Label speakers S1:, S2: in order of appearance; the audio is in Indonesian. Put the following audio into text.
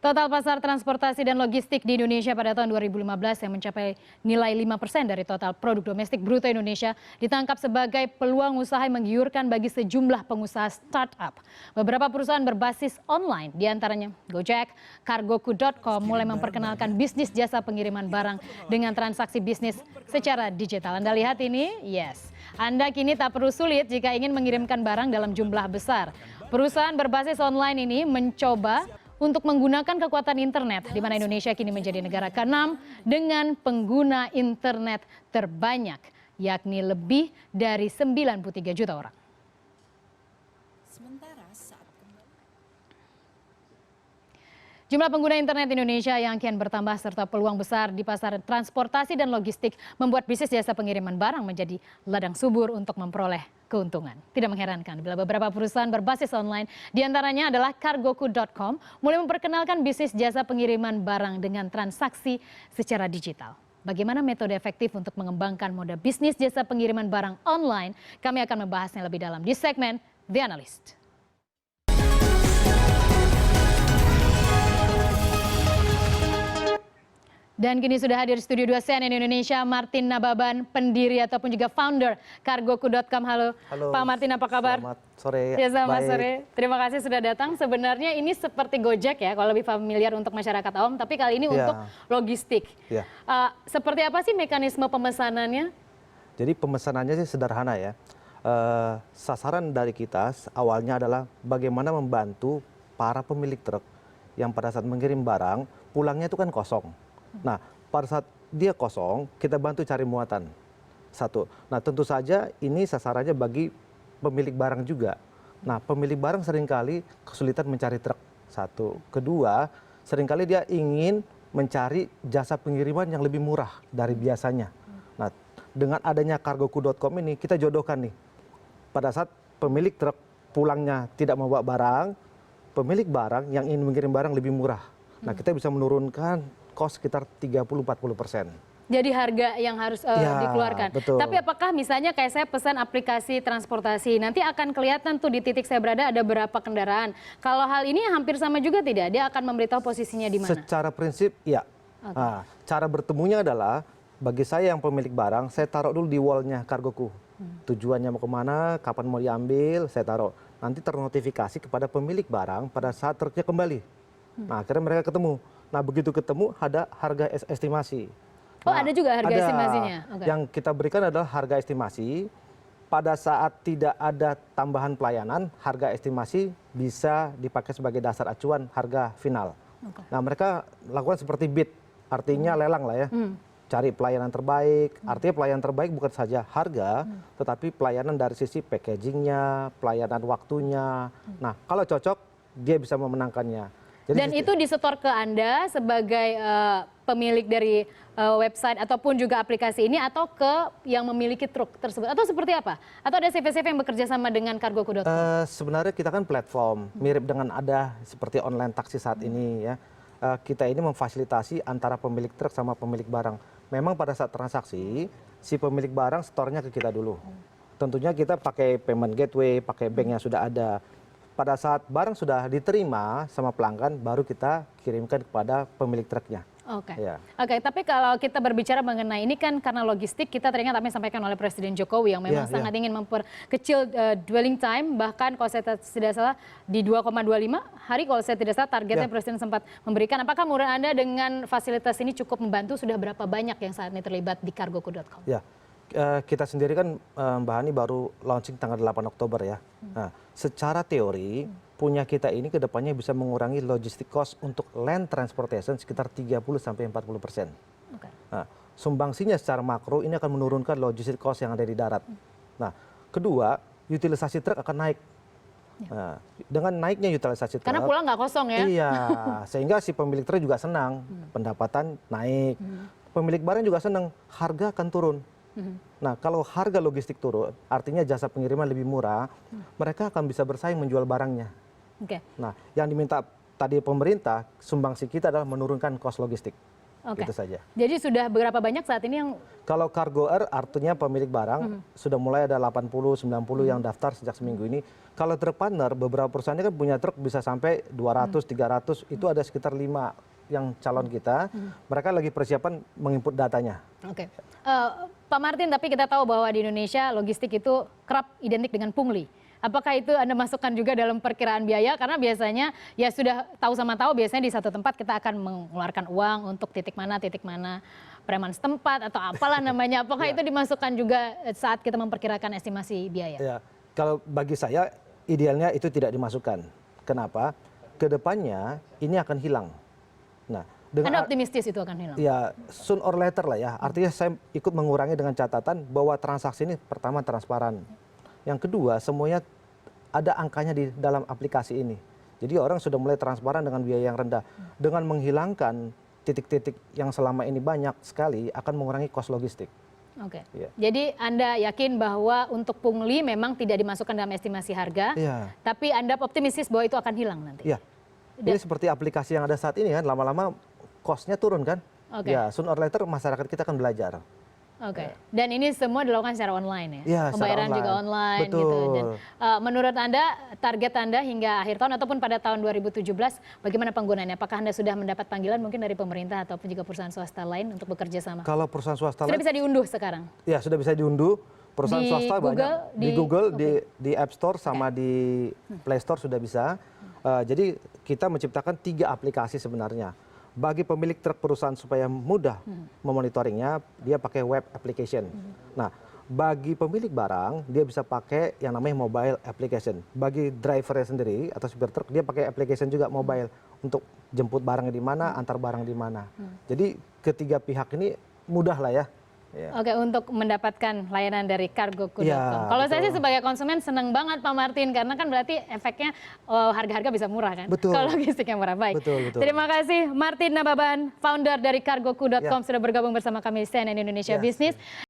S1: Total pasar transportasi dan logistik di Indonesia pada tahun 2015 yang mencapai nilai 5% dari total produk domestik bruto Indonesia ditangkap sebagai peluang usaha yang menggiurkan bagi sejumlah pengusaha startup. Beberapa perusahaan berbasis online, diantaranya Gojek, Kargoku.com mulai memperkenalkan bisnis jasa pengiriman barang dengan transaksi bisnis secara digital. Anda lihat ini? Yes. Anda kini tak perlu sulit jika ingin mengirimkan barang dalam jumlah besar. Perusahaan berbasis online ini mencoba untuk menggunakan kekuatan internet, di mana Indonesia kini menjadi negara ke-6 dengan pengguna internet terbanyak, yakni lebih dari 93 juta orang. Jumlah pengguna internet Indonesia yang kian bertambah serta peluang besar di pasar transportasi dan logistik membuat bisnis jasa pengiriman barang menjadi ladang subur untuk memperoleh keuntungan. Tidak mengherankan bila beberapa perusahaan berbasis online, diantaranya adalah Kargoku.com, mulai memperkenalkan bisnis jasa pengiriman barang dengan transaksi secara digital. Bagaimana metode efektif untuk mengembangkan moda bisnis jasa pengiriman barang online? Kami akan membahasnya lebih dalam di segmen The Analyst. Dan kini sudah hadir di Studio 2 CNN Indonesia, Martin Nababan, pendiri ataupun juga founder Kargoku.com. Halo Pak Martin, apa kabar?
S2: Selamat sore.
S1: Ya, selamat sore. Terima kasih sudah datang. Sebenarnya ini seperti Gojek ya, kalau lebih familiar untuk masyarakat awam, tapi kali ini untuk logistik.
S2: Ya.
S1: Seperti apa sih mekanisme pemesanannya?
S2: Jadi pemesanannya sih sederhana ya. Sasaran dari kita awalnya adalah bagaimana membantu para pemilik truk yang pada saat mengirim barang, pulangnya itu kan kosong. Nah, pada saat dia kosong, kita bantu cari muatan. Satu. Nah, tentu saja ini sasarannya bagi pemilik barang juga. Nah, pemilik barang seringkali kesulitan mencari truk. Satu. Kedua, seringkali dia ingin mencari jasa pengiriman yang lebih murah dari biasanya. Nah, dengan adanya Kargoku.com ini, kita jodohkan nih. Pada saat pemilik truk pulangnya tidak membawa barang, pemilik barang yang ingin mengirim barang lebih murah. Nah, kita bisa menurunkan cost sekitar 30-40%.
S1: Jadi harga yang harus dikeluarkan.
S2: Betul.
S1: Tapi apakah misalnya kayak saya pesan aplikasi transportasi, nanti akan kelihatan tuh di titik saya berada ada berapa kendaraan. Kalau hal ini hampir sama juga tidak? Dia akan memberitahu posisinya di mana?
S2: Secara prinsip, ya. Okay. Nah, cara bertemunya adalah, bagi saya yang pemilik barang, saya taruh dulu di wallnya Kargoku. Tujuannya mau kemana, kapan mau diambil, saya taruh. Nanti ternotifikasi kepada pemilik barang pada saat truknya kembali. Nah, akhirnya mereka ketemu. Nah, begitu ketemu ada harga estimasi.
S1: Oh, ada juga harga estimasinya? Okay.
S2: Yang kita berikan adalah harga estimasi. Pada saat tidak ada tambahan pelayanan, harga estimasi bisa dipakai sebagai dasar acuan harga final. Okay. Nah, mereka lakukan seperti bid, artinya lelang lah ya. Cari pelayanan terbaik. Artinya pelayanan terbaik bukan saja harga, tetapi pelayanan dari sisi packagingnya, pelayanan waktunya. Nah, kalau cocok, dia bisa memenangkannya. Jadi,
S1: dan itu disetor ke Anda sebagai pemilik dari website ataupun juga aplikasi ini, atau ke yang memiliki truk tersebut, atau seperti apa? Atau ada CV-CV yang bekerja sama dengan Kargoku.com?
S2: Sebenarnya kita kan platform mirip dengan ada seperti online taksi saat ini ya. Kita ini memfasilitasi antara pemilik truk sama pemilik barang. Memang pada saat transaksi si pemilik barang setornya ke kita dulu. Tentunya kita pakai payment gateway, pakai bank yang sudah ada. Pada saat barang sudah diterima sama pelanggan, baru kita kirimkan kepada pemilik truknya.
S1: Oke.
S2: Ya.
S1: Oke, tapi kalau kita berbicara mengenai ini kan karena logistik, kita teringat apa yang disampaikan oleh Presiden Jokowi yang memang sangat ingin memperkecil dwelling time, bahkan kalau saya tidak salah di 2,25 hari, kalau saya tidak salah targetnya Presiden sempat memberikan. Apakah menurut Anda dengan fasilitas ini cukup membantu? Sudah berapa banyak yang saat ini terlibat di Kargoku.com?
S2: Ya. Kita sendiri kan Mbak Hani baru launching tanggal 8 Oktober ya. Nah, secara teori punya kita ini kedepannya bisa mengurangi logistik cost untuk land transportation sekitar 30-40%. Okay. Nah, sumbangsinya secara makro ini akan menurunkan logistik cost yang ada di darat. Nah, kedua, utilisasi truk akan naik. Nah, dengan naiknya utilisasi truk,
S1: karena pulang nggak kosong ya.
S2: Iya, sehingga si pemilik truk juga senang, pendapatan naik. Pemilik barang juga senang, harga akan turun. Nah, kalau harga logistik turun, artinya jasa pengiriman lebih murah, mereka akan bisa bersaing menjual barangnya.
S1: Okay.
S2: Nah, yang diminta tadi pemerintah, sumbangsi kita adalah menurunkan kos logistik.
S1: Oke.
S2: Itu saja.
S1: Jadi sudah berapa banyak saat ini yang
S2: Kalau cargoer artinya pemilik barang sudah mulai ada 80-90 yang daftar sejak seminggu ini. Kalau truk partner, beberapa perusahaan ini kan punya truk bisa sampai 200-300, itu ada sekitar 5 yang calon kita. Mereka lagi persiapan menginput datanya.
S1: Oke. Pak Martin, tapi kita tahu bahwa di Indonesia logistik itu kerap identik dengan pungli. Apakah itu Anda masukkan juga dalam perkiraan biaya? Karena biasanya ya sudah tahu sama tahu biasanya di satu tempat kita akan mengeluarkan uang untuk titik mana preman setempat atau apalah namanya. Apakah itu dimasukkan juga saat kita memperkirakan estimasi biaya?
S2: Ya, kalau bagi saya idealnya itu tidak dimasukkan. Kenapa? Kedepannya ini akan hilang. Nah,
S1: Anda optimistis itu akan hilang?
S2: Ya, soon or later lah ya. Artinya saya ikut mengurangi dengan catatan bahwa transaksi ini pertama transparan. Yang kedua, semuanya ada angkanya di dalam aplikasi ini. Jadi orang sudah mulai transparan dengan biaya yang rendah. Dengan menghilangkan titik-titik yang selama ini banyak sekali akan mengurangi kos logistik.
S1: Oke.
S2: Iya.
S1: Jadi Anda yakin bahwa untuk pungli memang tidak dimasukkan dalam estimasi harga,
S2: Iya.
S1: tapi Anda optimistis bahwa itu akan hilang nanti?
S2: Iya. Ini seperti aplikasi yang ada saat ini kan, lama-lama kosnya turun kan.
S1: Oke.
S2: Ya, soon or later masyarakat kita akan belajar.
S1: Oke. Dan ini semua dilakukan secara online ya?
S2: Iya, secara
S1: Pembayaran
S2: online.
S1: juga online
S2: Betul.
S1: gitu. Dan menurut Anda, target Anda hingga akhir tahun ataupun pada tahun 2017, bagaimana penggunaannya? Apakah Anda sudah mendapat panggilan mungkin dari pemerintah ataupun juga perusahaan swasta lain untuk bekerja sama?
S2: Kalau perusahaan swasta
S1: Sudah
S2: lain,
S1: bisa diunduh sekarang?
S2: ya sudah bisa diunduh. Perusahaan
S1: Di
S2: swasta
S1: Google,
S2: banyak. Di Google,
S1: oke.
S2: di App Store sama di Play Store sudah bisa. Jadi kita menciptakan 3 aplikasi sebenarnya. Bagi pemilik truk perusahaan supaya mudah memonitoringnya, dia pakai web application. Nah, bagi pemilik barang, dia bisa pakai yang namanya mobile application. Bagi drivernya sendiri atau supir truk, dia pakai application juga mobile untuk jemput barangnya di mana, antar barang di mana. Jadi ketiga pihak ini mudah lah ya. Ya.
S1: Oke, untuk mendapatkan layanan dari cargoku.com.
S2: Ya,
S1: Kalau saya
S2: betul.
S1: sih sebagai konsumen senang banget Pak Martin, karena kan berarti efeknya harga-harga bisa murah kan?
S2: Betul.
S1: Kalau logistiknya murah, baik.
S2: Betul, betul.
S1: Terima kasih Martin Nababan, founder dari cargoku.com
S2: Ya.
S1: sudah bergabung bersama kami di CNN Indonesia
S2: Ya.
S1: Business.